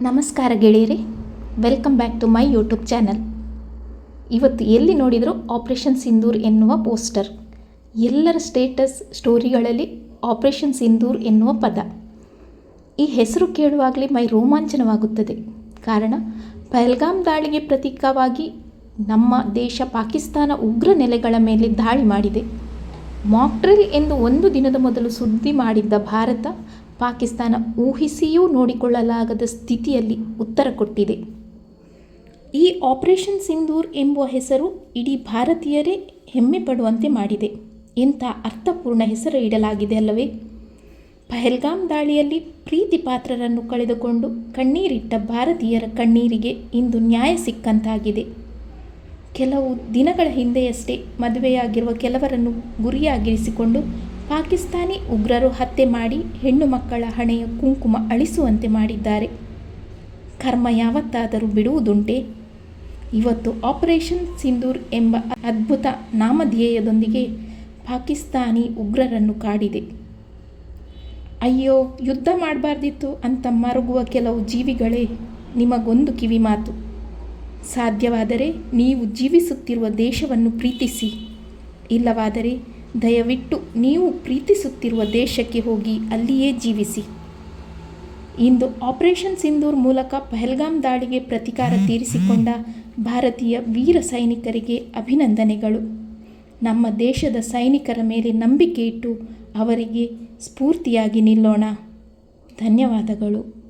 ನಮಸ್ಕಾರ ಗೆಳೆಯರೆ, welcome back to my YouTube channel. ಇವತ್ತು ಎಲ್ಲಿ ನೋಡಿದರೂ ಆಪರೇಷನ್ ಸಿಂಧೂರ್ ಎನ್ನುವ ಪೋಸ್ಟರ್. ಎಲ್ಲರ ಸ್ಟೇಟಸ್ ಸ್ಟೋರಿಗಳಲ್ಲಿ ಆಪರೇಷನ್ ಸಿಂಧೂರ್ ಎನ್ನುವ ಪದ. ಈ ಹೆಸರು ಕೇಳುವಾಗಲೇ ಮೈ ರೋಮಾಂಚನವಾಗುತ್ತದೆ. ಕಾರಣ, ಪಹಲ್ಗಾಮ್ ದಾಳಿಗೆ ಪ್ರತೀಕವಾಗಿ ನಮ್ಮ ದೇಶ ಪಾಕಿಸ್ತಾನ ಉಗ್ರ ನೆಲೆಗಳ ಮೇಲೆ ದಾಳಿ ಮಾಡಿದೆ. ಮಾಕ್ ಡ್ರಿಲ್ ಎಂದು ಒಂದು ದಿನದ ಮೊದಲು ಸುದ್ದಿ ಮಾಡಿದ್ದ ಭಾರತ, ಪಾಕಿಸ್ತಾನ ಊಹಿಸಿಯೂ ನೋಡಿಕೊಳ್ಳಲಾಗದ ಸ್ಥಿತಿಯಲ್ಲಿ ಉತ್ತರ ಕೊಟ್ಟಿದೆ. ಈ ಆಪರೇಷನ್ ಸಿಂಧೂರ್ ಎಂಬುವ ಹೆಸರು ಇಡೀ ಭಾರತೀಯರೇ ಹೆಮ್ಮೆ ಪಡುವಂತೆ ಮಾಡಿದೆ. ಎಂಥ ಅರ್ಥಪೂರ್ಣ ಹೆಸರು ಇಡಲಾಗಿದೆ ಅಲ್ಲವೇ? ಪಹಲ್ಗಾಮ್ ದಾಳಿಯಲ್ಲಿ ಪ್ರೀತಿ ಪಾತ್ರರನ್ನು ಕಳೆದುಕೊಂಡು ಕಣ್ಣೀರಿಟ್ಟ ಭಾರತೀಯರ ಕಣ್ಣೀರಿಗೆ ಇಂದು ನ್ಯಾಯ ಸಿಕ್ಕಂತಾಗಿದೆ. ಕೆಲವು ದಿನಗಳ ಹಿಂದೆಯಷ್ಟೇ ಮದುವೆಯಾಗಿರುವ ಕೆಲವರನ್ನು ಗುರಿಯಾಗಿರಿಸಿಕೊಂಡು ಪಾಕಿಸ್ತಾನಿ ಉಗ್ರರು ಹತ್ಯೆ ಮಾಡಿ ಹೆಣ್ಣು ಮಕ್ಕಳ ಹಣೆಯ ಕುಂಕುಮ ಅಳಿಸುವಂತೆ ಮಾಡಿದ್ದಾರೆ. ಕರ್ಮ ಯಾವತ್ತಾದರೂ ಬಿಡುವುದುಂಟೆ? ಇವತ್ತು ಆಪರೇಷನ್ ಸಿಂಧೂರ್ ಎಂಬ ಅದ್ಭುತ ನಾಮಧೇಯದೊಂದಿಗೆ ಪಾಕಿಸ್ತಾನಿ ಉಗ್ರರನ್ನು ಕಾಡಿದೆ. ಅಯ್ಯೋ, ಯುದ್ಧ ಮಾಡಬಾರ್ದಿತ್ತು ಅಂತ ಮರುಗುವ ಕೆಲವು ಜೀವಿಗಳೇ, ನಿಮಗೊಂದು ಕಿವಿ ಮಾತು. ಸಾಧ್ಯವಾದರೆ ನೀವು ಜೀವಿಸುತ್ತಿರುವ ದೇಶವನ್ನು ಪ್ರೀತಿಸಿ. ಇಲ್ಲವಾದರೆ ದಯವಿಟ್ಟು ನೀವು ಪ್ರೀತಿಸುತ್ತಿರುವ ದೇಶಕ್ಕೆ ಹೋಗಿ ಅಲ್ಲಿಯೇ ಜೀವಿಸಿ. ಇಂದು ಆಪರೇಷನ್ ಸಿಂಧೂರ್ ಮೂಲಕ ಪಹಲ್ಗಾಮ್ ದಾಳಿಗೆ ಪ್ರತೀಕಾರ ತೀರಿಸಿಕೊಂಡ ಭಾರತೀಯ ವೀರ ಸೈನಿಕರಿಗೆ ಅಭಿನಂದನೆಗಳು. ನಮ್ಮ ದೇಶದ ಸೈನಿಕರ ಮೇಲೆ ನಂಬಿಕೆ ಇಟ್ಟು ಅವರಿಗೆ ಸ್ಫೂರ್ತಿಯಾಗಿ ನಿಲ್ಲೋಣ. ಧನ್ಯವಾದಗಳು.